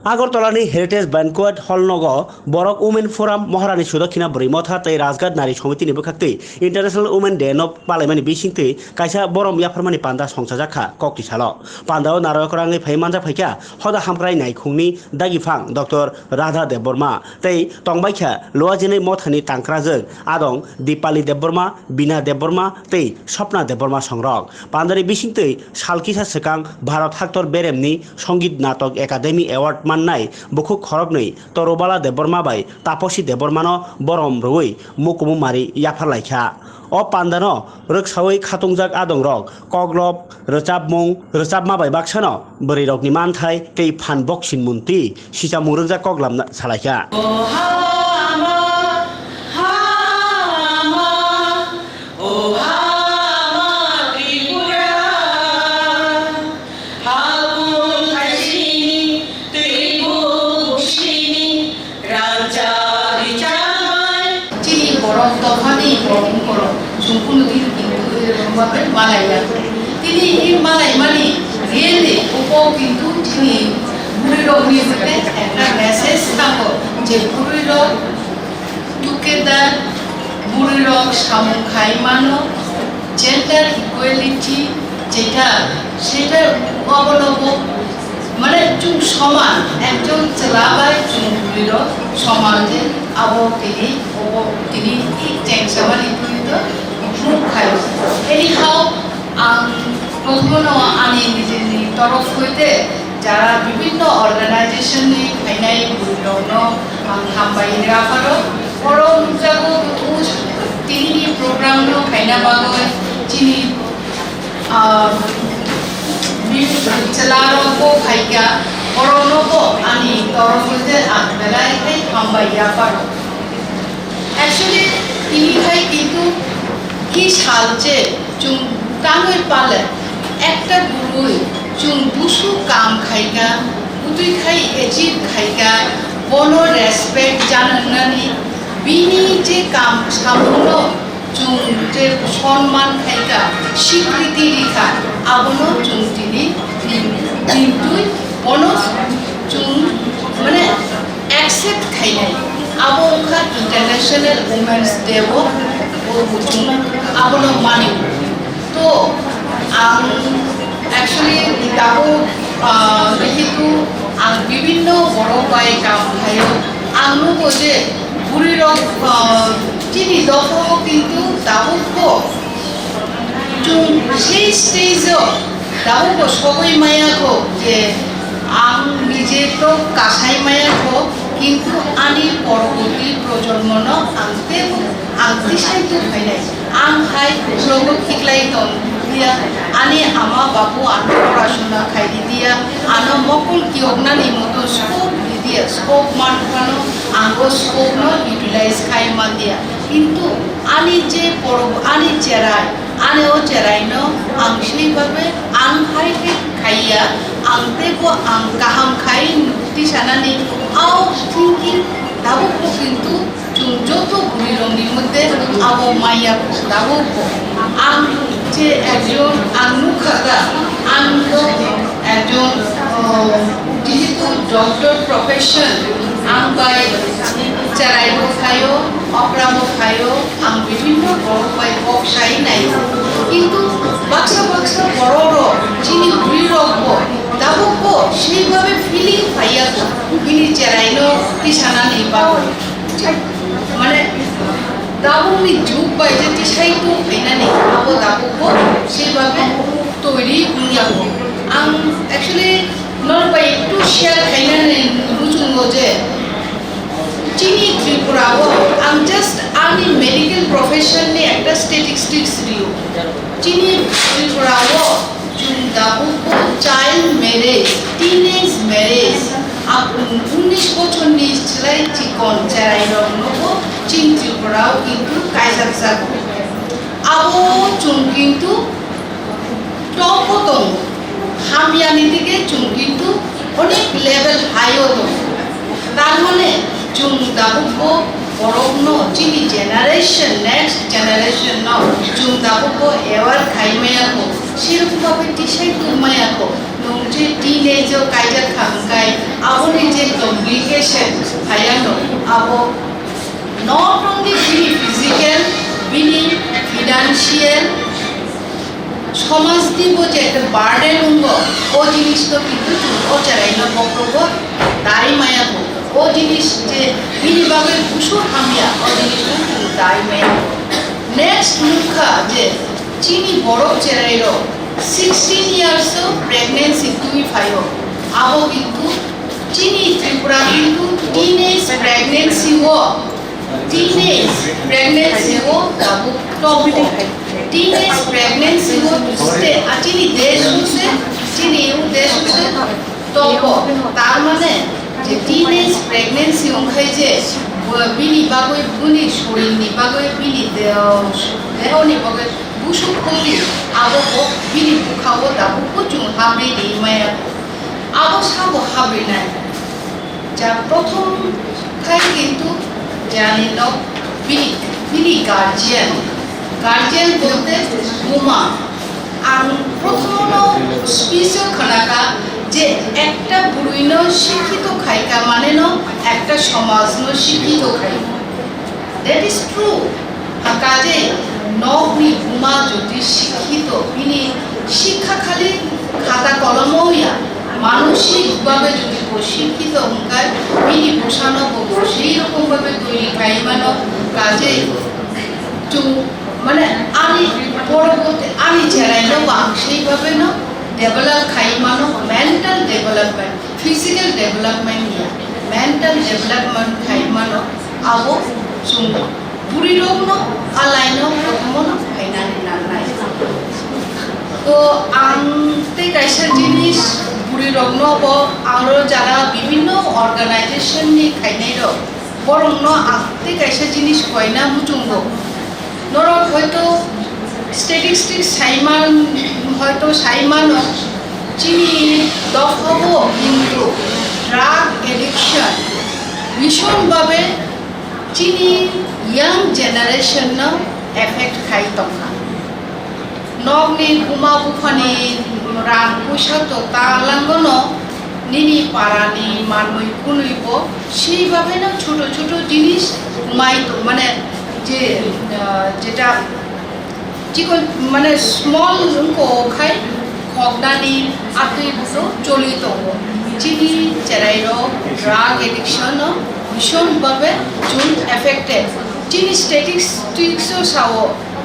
আগরতলাनि heritage बैंकुवेट हल नग बरक women forum महारानी सुदक्षिणा बwrwi Motha तै राजघाट नारी समितिनि बखाक्तै इंटरनेशनल उमेन डे नो पालायमानि बिसिंतै काइसा बरम याफारमानि पान्दा संसाजाखा कक्ति साल पान्दाव नारकराङै फै मानजा फैखा हदा हामग्राय नायखुंनि दागिफां डॉक्टर राधा देबबर्मा तै तंबायखा लुवाजिनै मथानि तांक्राजों आदं दीपाली देबबर्मा बीना देबबर्मा तै सपना देबबर्मा संरक पान्दानि बिसिंतै सालकिसा सेकां भारत हाक्टर बेरेमनि संगीत नाटक एकाडेमी एवार्ड माननाय बुखु खरबनै तरुबाला देबबर्मा बाय तापसी देबबर्मानो बरम रवै मुकुमुमारि याफारलायखा अ पान्दानो रोगसावै खातुंजाक आदं रक कग्लब रोचाबमा बाय बाक्सानो बोरै रकनि मानथाय कै फान बक्सिन मुन्ति सिसा मुरुंजा कग्लाम सालायखा তিনি এই মালাই মানে রিয়েলি উপও কিন্তু তিনি বুড়ি রোগ নিয়ে একটা মেসেজ থাকো যে বুড়ি রোগ টুকেদার বুড়ি রোগ সামুখাই মানো জেন্ডার ইকুয়ালিটি যেটা সেটা অবলম্বন মানে চুং সমান একজন চেলাবাই চুং বুড়ি রোগ সমাজে আবো তিনি এই টেনশন ইকুয়ালিটি anyhow প্রথমে আমি নিজের তরফ হইতে যারা বিভিন্ন অর্গানাইজেশনে ফাইনাই বুঝলন হামবাই রাখারো বরং জাগো তিনি প্রোগ্রামনো ফাইনা বাগয় চিনি চালারো ফাইকা বরনবো আমি তরফ হইতে আগবেলায় হামবাই রাখারো অ্যাকচুয়ালি তিনি ভাই কিন্তু কি সালছে চুং কাঙের পালে একটা বুড়ুই চুং বুসু কাম খাইকা উতুই খাই এচিভ খাইকা বন রেসপেক্ট জানানি বিনি যে কাম সামন্য চুং যে সম্মান খাইকা স্বীকৃতি রেখা আবনো চুং তিনি কিন্তু বন চুং মানে অ্যাকসেপ্ট খাই নাই আবো ওখা ইন্টারন্যাশনাল উমেন্স ডেও আবনো মানি তো অ্যাকচুয়ালি তাবো যেহেতু বিভিন্ন বড় বাই কাম খাইও আংনো যে বুড়ি রোগ চিনি দফো কিন্তু তাবো সেই স্টেজও তাবো সবই মায়াকো যে আং নিজে তো কাসাই মায়াকো কিন্তু আনি পরবর্তী প্রজন্মন আংতে সাহিত্য হয় নাই আং হাই সব ঠিকলাই দন দিয়া আনি আমা বাবু আনো পড়াশোনা খাইদি দিয়া আনো মকল কি অগ্নানি মতো স্কোপ দিয়া স্কোপ মানখানো আঙ্গো স্কোপ ন ইউটিলাইজ খাই মান দিয়া কিন্তু আনি যে আনি চেরাই আনেও চেরাই ন আং সেইভাবে আং হাইকে খাইয়া আংতে আং কাহাম খাই নুক্তি সানানি আও থিঙ্কিং দাবো কিন্তু যত বুড়ি রঙের মধ্যে আবো মাইয়া দাবো আং যে একজন আংনুখাতা আংগ একজন যেহেতু ডক্টর প্রফেশন আং বাই চেরাইবো খায়ও অপরাবো খায়ও আং বিভিন্ন বড় বাই বক্সাই নাই কিন্তু বাক্সা বড় যিনি বুড়ি রক্ত দাবো সেইভাবে ফিলিং পাইয়া তিনি চেরাইনো তিসানা নেই পাবো মানে দাবুমি যুগ বাই যে তিসাই তো ফাইনা নেই আবো দাবো সেইভাবে তৈরি বুনিয়াবো আং অ্যাকচুয়ালি নর বাই একটু শেয়ার ফাইনা নেই বুঝুঙ্গো যে চিনি ত্রিপুরাও আং জাস্ট আমি মেডিকেল প্রফেশন নে একটা স্ট্যাটিস্টিক্স দিও চিনি ত্রিপুরাও দাবো চাইল্ড ম্যারেজ টিনেজ ম্যারেজ 19 বছর নিজ ছেলাই চিকন চেরাই রঙ চিন ত্রিপুরাও কিন্তু কাইসাকসাক আবো চুন কিন্তু টপতম হামিয়ানি থেকে চুন কিন্তু অনেক লেভেল হাইও তো তার মানে চুন দাবো বরগ্ন চিনি জেনারেশন নেক্সট জেনারেশন ন চুন দাবো এবার খাই মায়াকো সেরকমভাবে টিসাই মায়াকো tongje teenage kaija khangkai abo ni je communication hayano abo not only bini physical bini financial সমাজ দিব যে একটা বার্ডেন উঙ্গ ও জিনিস তো কিন্তু ও চালাইলো বক্তব্য দায়ী মায়া ও জিনিস যে বিনিভাবে কুশু হামিয়া ও জিনিস তো দায়ী মায়া নেক্সট মুখা যে চিনি বরফ চেরাইলো 16 ইয়ার্স প্রেগনেন্সি তুমি ফাইও আবো কিন্তু চিনি ত্রিপুরা কিন্তু টিনেজ প্রেগনেন্সি ও দাবু টপ টিনেজ প্রেগনেন্সি ও স্টে চিনি দেশ হচ্ছে চিনি দেশ হচ্ছে টপ তার মানে যে টিনেজ প্রেগনেন্সি ওখাই যে বিনি বাগৈ বুনি শরীরনি বাগৈ বিনি দেহনি বাগৈ বুসু ক্ষতি আবো বিনি বুখাও দাবু কুচুং হাবে দি মায়া আবো সাবো হাবে নাই যা প্রথম খাই কিন্তু জানি না বিনি গার্জিয়ান বলতে বুমা আর প্রথম স্পিচ খানাকা যে একটা বুড়িন শিক্ষিত খাইকা মানে ন একটা সমাজ ন শিক্ষিত খাই দ্যাট ইজ ট্রু কাজে নগ্নি বুমা যদি শিক্ষিত বিনি শিক্ষা খালি খাতা কলমও ইয়া মানসিকভাবে যদি শিক্ষিত হুঙ্কার বিনি পোষানো সেই রকমভাবে তৈরি খাই মানে কাজে মানে আমি পরবর্তী আমি চেরাইলো বা সেইভাবে না ডেভেলপ খাই মানো মেন্টাল ডেভেলপমেন্ট ফিজিক্যাল ডেভেলপমেন্ট ইয়া মেন্টাল ডেভেলপমেন্ট খাই মানো আবো সুন্দর বুড়ি রোগ ন আলাইনো প্রথম ন খাইনানি নানাই তো আনতে কাইসা জিনিস বুড়ি রোগ ন আরো যারা বিভিন্ন অর্গানাইজেশন নি খাইনাই রোগ বরং ন আনতে কাইসা জিনিস কয়না বুঝুঙ্গ নরক হয়তো স্ট্যাটিস্টিক্স সাইমান চিনি দফাবো কিন্তু ড্রাগ এডিকশন ভীষণভাবে চিনি ইয়াং জেনারেশন না এফেক্ট খাই তখা নগনি বুমা বুফানি রান পয়সা তো তালাঙ্গন নিনি পারানি মানুষ কুনুইব সেইভাবে না ছোট ছোট জিনিস ঘুমাইতো মানে যে যেটা চিকন মানে স্মল খাই খগদানি আতই বুঝো চলিত চিনি চেরাইরো ড্রাগ এডিকশন ভীষণভাবে চুন এফেক্টেড চিনি স্ট্যাটিস্টিক্সও চাও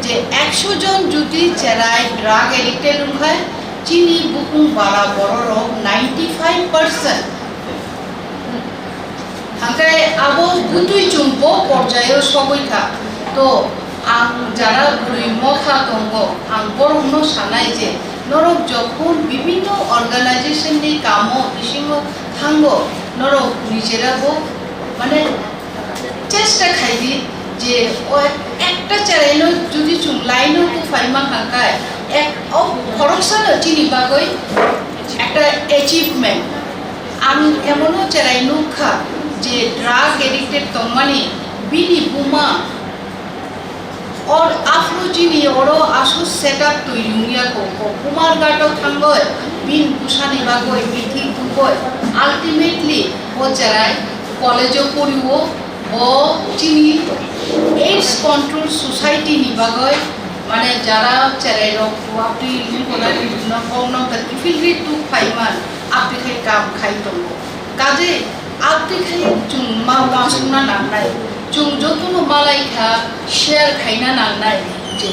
যে 100 জন যদি চেরাই ড্রাগ এডিক্টেড হয় চিনি বুকুং বারা বড় রোগ 95% হাঙ্কাই আবো বুতুই চুম্প পর্যায়ে সবইখা তো আং যারা বুড়ি মথা দঙ্গ আং বরং সানাই যে নরক যখন বিভিন্ন অর্গানাইজেশন নি কামো ইসিং থাঙ্গ নরক নিজেরাবো মানে চেষ্টা খাইদি যে ও একটা চারাইনো যদি চুং লাইনো তো ফাইমা হাঙ্কায় এক খরচানো চিনি বাগৈ একটা অ্যাচিভমেন্ট আমি এমনও চারাইনো খা যে ড্রাগ এডিক্টেড তমানি বিনি বুমা और आफ्नो जिनी ओरो आसु सेटअप तो युंगिया को कुमार गाटो थांगय बिन कुसानी बागय बिथि दुगय अल्टीमेटली वो चराय कॉलेजो पढ़िवो ओ चिनी एड्स कंट्रोल सोसाइटी नि बागय माने जारा चराय रक आपि कोना न कोन त किफिलरि तु फाइमान आपि खाय काम खाय तो काजे आपि खाय जुं मा वासुना नांनाय जुं जतुनो मालायखा शेयर खाइना नांनाय जे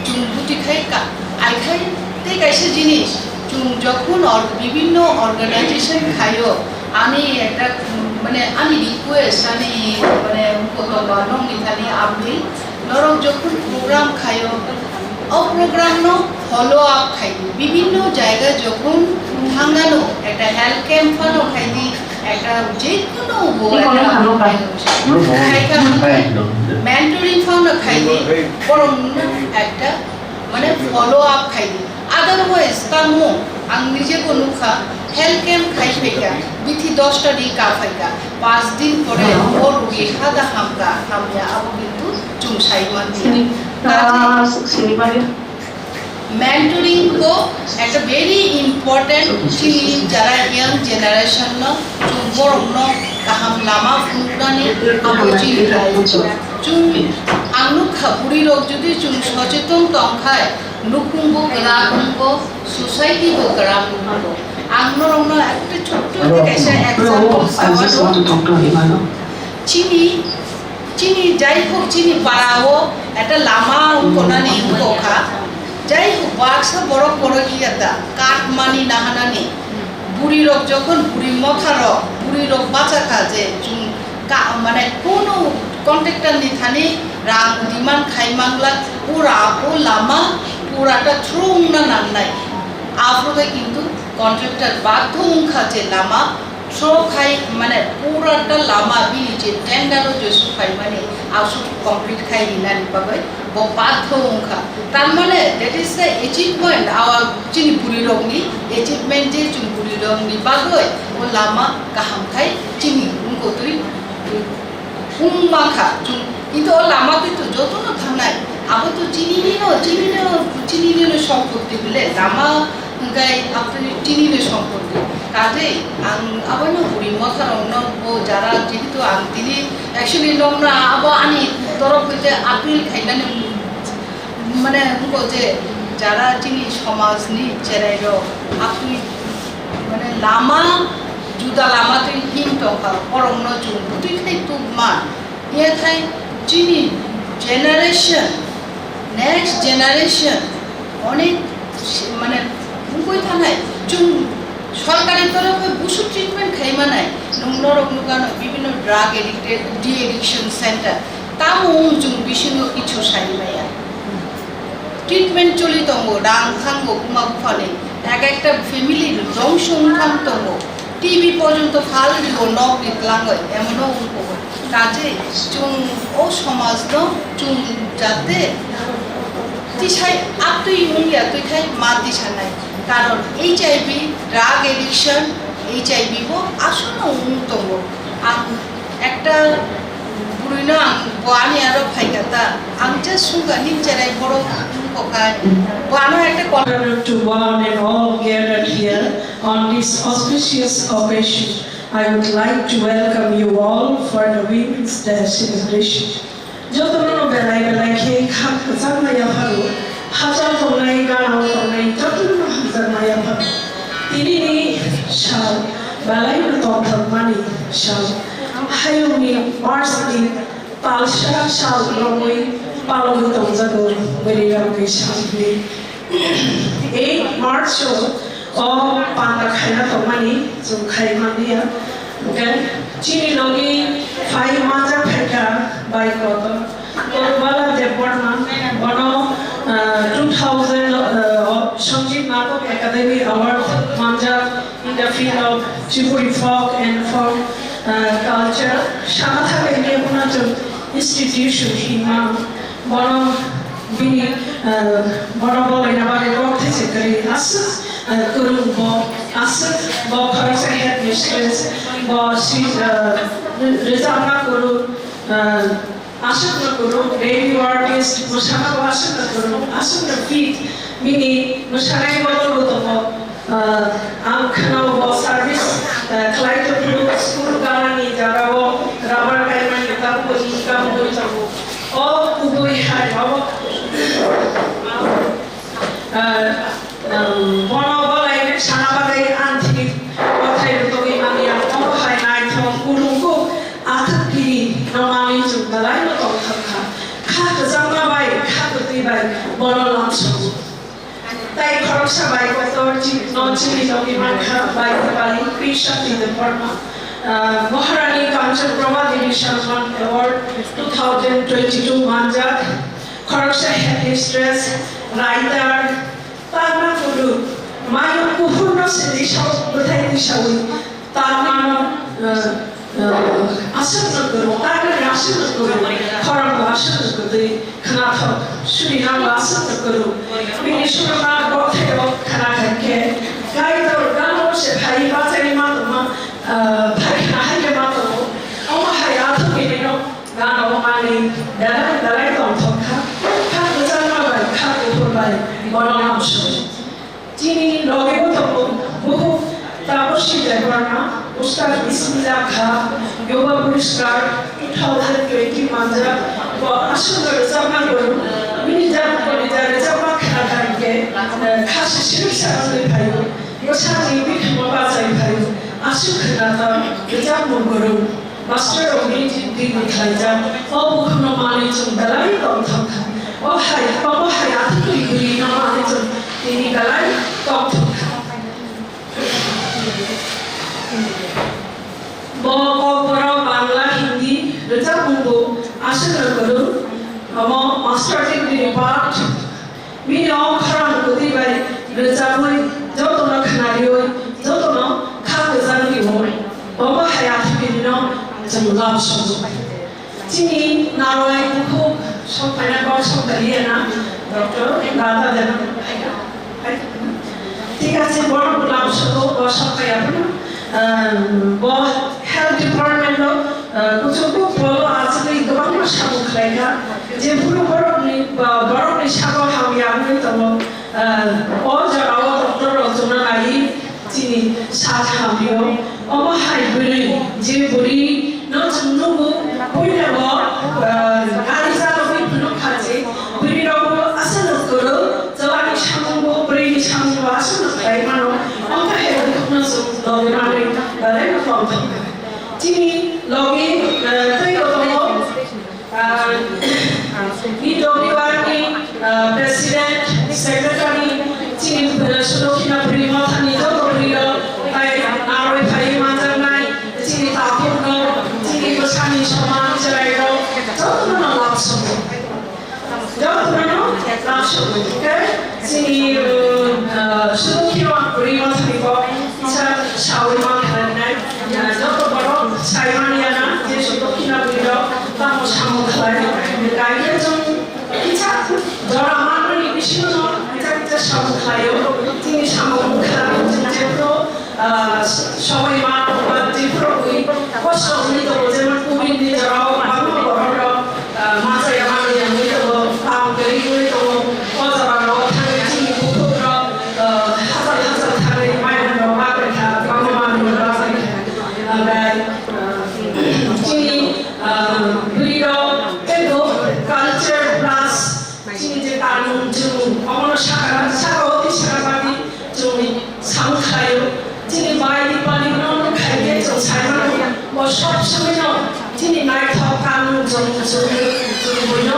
जुं बुति खाय का आइ खाय ते काइसे जिनिस जुं যখন বিভিন্ন অর্গানাইজেশন খায়ো আমি একটা মানে আমি রিকোয়েস্ট আমি মানে কতবা নংনি খালি আপনি নরক যখন প্রোগ্রাম খায়ো ও প্রোগ্রাম নো ফলো আপ খাই বিভিন্ন জায়গায় যখন ভাঙানো একটা হেলথ ক্যাম্প ফানো খাইদি একটা যে কোনো মেন্টরিং ফানো খাইদি বরং একটা মানে ফলো আপ খাইদি আদারওয়াইজ তামো আং নিজে কোনো খা হেলথ ক্যাম্প খাই ফেকা বিথি 10টা দি কা ফেকা 5 দিন পরে ও রোগী খাদা হামকা হামিয়া আবু কিন্তু চুমসাই মান দি mentoring ko একটা very important chini jara young generation no chung borom no kaham lama funurani abo chini chung angnu khapuri rok jodi chung সচেতন tongkhai nukungbo grakungbo society bo grakungbo angno rongno ekta chotto kaisa example sawado chini jai hok chini parao eta lama konani kokha jai hok baksa boro boro giyata কাঠ মানি নাহানানি বুড়ি রোগ যখন বুড়ি মথা রোগ বুড়ি রোগ বাঁচা খাজে মানে কোনো কন্ট্রাক্টর নি থানি রাং দিমান খাইমাংলা পুরা ও লামা পুরাটা থ্রুং না নান্নাই আফ্রোতে কিন্তু কন্ট্রাক্টর বাধ্য খাজে লামা থ্রো খাই মানে পুরাটা লামা বিলিজে টেন্ডারও জসু খাই মানে আসু কমপ্লিট খাই নিনানি পাবে ব বাধ্য খা তার মানে that is the achievement our চিনি বুড়ি রংনি অ্যাচিভমেন্ট যে চুন বুড়ি রংনি বাগৈ ও লামা কাহাম খাই চিনি উনকো তুই উম্মা খা চুন কিন্তু ও লামা তুই তো যত না থানাই আবো তো চিনি নিনো সম্পত্তি বলে লামা গাই আপনি চিনি নে সম্পত্তি কাজে আবার না বুড়ি মথা রং ও যারা যেহেতু তিনি অ্যাকচুয়ালি নমরা আবো আনি তরফ হইতে আপিল খাইনানে মানে উনকো যে যারা চিনি সমাজ নি চেরাইরো আপনি মানে লামা জুদা লামা তুই হিম টকা পরম চুন তুই খাই তুক মান ইয়ে খাই চিনি জেনারেশন নেক্সট জেনারেশন অনেক মানে উনকই থানায় চুন সরকারি তরফে বুসু ট্রিটমেন্ট খাইমা নাই নরক নুকানো বিভিন্ন drug addicted de addiction centre তামো চুন বিষ্ণু কিছু সাইমায়া ট্রিটমেন্ট চলি তঙ্গ রাং থাঙ্গ কুমা ফানে এক একটা ফ্যামিলির ধ্বংস উনখাম তঙ্গ টিভি পর্যন্ত ফাল দিব নক নিতলাঙ্গ এমনও উনকো কাজে চুন ও সমাজ ন চুন যাতে তিসাই আতুই মুলিয়া তুই খাই মা দিশা নাই কারণ এইচআইভি ড্রাগ এডিকশন এইচআইভি বো আসলে উন্নতম একটা বুড়িনো বানি আরো ফাইকাতা আংচা সুগা নিচেরাই বড় কোকায় বানো একটা to one and all gathered here on this auspicious occasion, I would like to welcome you all for the Women's Day celebration. যতগুলো বেলায় খেয়ে খাজার মায়া ভালো হাজার তলাই গাড়াও তলাই যতগুলো হাজার মায়া ভালো তিনি সাল বেলায় তন্ত্র মানি সাল হায়ুনি মার্সনি পালসা সাল রঙই পালগু তঞ্জাগো বেরিয়ামকে সালনি 8 March ও পান্ডা খাইনা তমানি जों খাইমানিয়া চিনি লগি ফাই মাজা ফেকা বাই কত Tarubala Bai Tapashino Borom Sangit Natok Academy Award Manja in the field of Tripuri folk and folk culture. Shamatha Indiapunachal institution Hima Borom Bini Borom Inabari Rokti Sekari Asas Kurung Bo Asas Bo Kharsa Head Mistress Bo Sri Rizana Kuru Asana Guru, radio artist, Musana Asana Guru, Asana Feet, Mini, Musana Guru, Amkano service, Kaitham Bwrwi School Garani, Jarabo, Rubber Diamond, Kaitham Bwrwi all Ubui Hai, Bonobo like Sanabagai Anti, Otai Togi Mania, Omohai Night from Kurungo, Ataki, Nomani to the line of Yapharkha, Kaitham Bwrwi, Kaitham Bwrwi Borom Tai Kharsa Bai Authority, non-chili Togi Manha, Bai Tapashino Krisha in the Burma, Maharani Kanchan Brahma Division 1 Award 2022 Manja, Kharsa Headmistress, Writer, Tana Guru, Maya Kuhurno Sedisha, Buddha Dishawi, Tana Asana Guru, Tana Asana Guru, Karam Asana Guru, Kanatha, Surinam Asana Guru, Minishurama Botero, Kanaka, Guide or Gano, Hai Batari Matama, Hai Matamo, Oma Hayata Minino, Gano Mani, Dalai Tom Toka, Kakazana, Kaku Bai, Borom Yapharkha. Tini loge botomo buhu taposhi dekorna ustad Bismillah Kha yoga Puriskar 2020 manja bo asundar jama goru mini jam kori jare jama khana karike khas shirsa ande bhayo yosani bik moba chai bhayo asu khana ta jam goru master of degree khaija obu khno mani chung dalai tom tham o hayat kuri na mani chung tini dalai tom tham Borom Bangla Hindi Rejak Mungu Asal Guru Amo Master Degree Part Mini Om Kharam Kuti Bai Rejak Mui Jotono Khanarioi Jotono Khang Zangi Hoi Baba Hayat Pinino Jamlam Shong Tini Naroi Buku Shong Paina Kau Shong Kaliana Dr. Dada Dana Tiga Si Borom Bulam Shong Bo Shong Kaya Pun Bo Health Department lo kuchuku polo asli gabang masyarakat lainnya. Jepuru borom ni syaro hamyang ni tamo. Jarawa doktor ozona lagi sini saat hamil. Hai beri jepuri no cundugu punya bo karisa lebih penuh kaji. Beri lo asal guru jalan syambu beri syambu asal lain mana. Health nusuk lo beri Balai Reform. Tini logi tayo tomo IWARDEE President Secretary Tini Sulokina Bwrwi Motha ni Joto Bwrwi ay naroi phai manjanai Tini tapurno Tini besani saman jarairo Joto no langsung Tini Sulokina Bwrwi Motha ni ko isa sawi Joto Borom Saimaniana Jesu Dokina Bwrwi Tamo Samu Khalai Kaya Jong Kita Jora Manani Bishino Kita Samu Khlayo Tini Samu Khalai Jepro Sawai Man Jepro Kui Koso Ni To Jeman Kubin Ni Jora Mama Borom Masa Yaman Yang Ni To Pam Geri Kui To Ozara Ro Thang Tini Buku Ro Hazal Thang Mai Ro Afrika Mama Man Ro Tini Bwrwi Edo culture plus Tini je kanun jung Omono sakoti sakapati jung sang khayo Tini bai dipali non khaye jung saimano Bo sob samino Tini nai thok kanun jung buino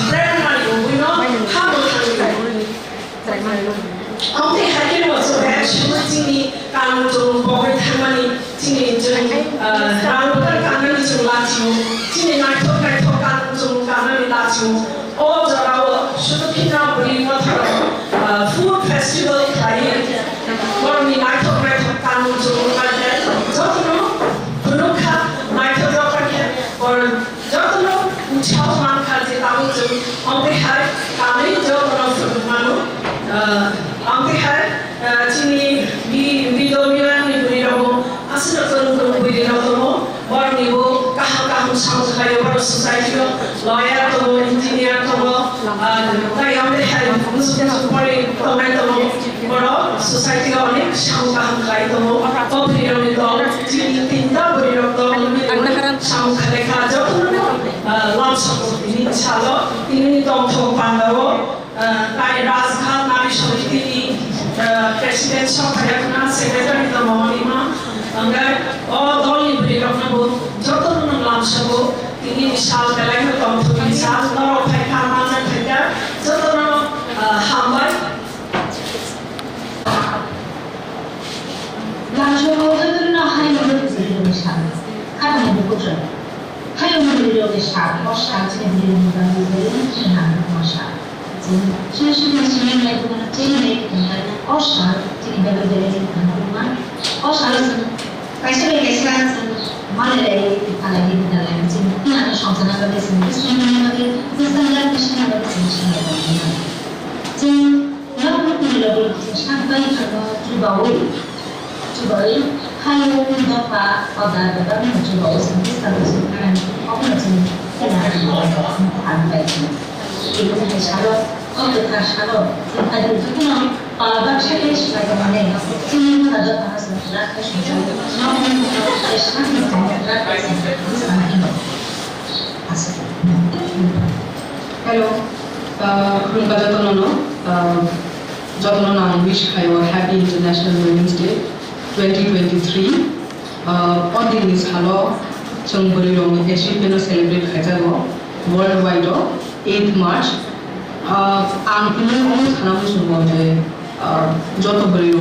prerna buino hamo thangyo Amte hakin waso action Tini kanun jung bogre thamani Tini jung rambutan kanun jung latiyo Tini nai thok kanun jung kanun latiyo O jarawa Sulokina Bwrwi Motha food festival khai Borom ni nai thok kanun jung latiyo Jotono Bunukha nai thok or Jotono Uchao man khaje tamu jung Amte hai kanun jotono manu Amte hai Tini Developmental Bwrwi Romo asal Bwrwi Romo Borom ni bo kaham samu khayo Borom society lo lawyer to engineer to tai amte hai musuh pore tomai to Borom society lo onek samu kaham khayo to Bwrwi Romo to Tini tinta Bwrwi Romo samu khayo kha jotono langsung ini chalo ini tongthong pandawo tai Rajghat Nari Samiti ni President Shokayakna Secretary to Mohima Anggar Doli Bwrwi Romo Jotono no langsung ini misal belai to tongthong misal noro phai khamana phaiga jotono hambai langsung jotono hai no Bwrwi misal kan mo ko还有Bwrwi的啥？我啥这个Bwrwi的Bwrwi是哪个我啥？这是个什么来的？这个来的，我啥这个Bwrwi的看到吗？我啥是？开始来开始是马来来看来的来，这第二个上次那个是，这是那个这三家是那个是那个。这然后Bwrwi的上班这个珠宝位。还有的话，好的，这个珠宝是第三个是看，我们是在哪里谈白的，这个是啥了？ 어떤 가사로 아주 특히나 박차의 시간에 만에 팀을 가져가서 라카 신청 나오는 것에 시간이 라카 생각하는 Hello, Kurunga Jatonono, wish you a happy International Women's Day 2023. On this hello, Chung Borom achievement celebrate Kaitham worldwide 8th March. Ang pinag-umus hanapin sa mga Joto Borom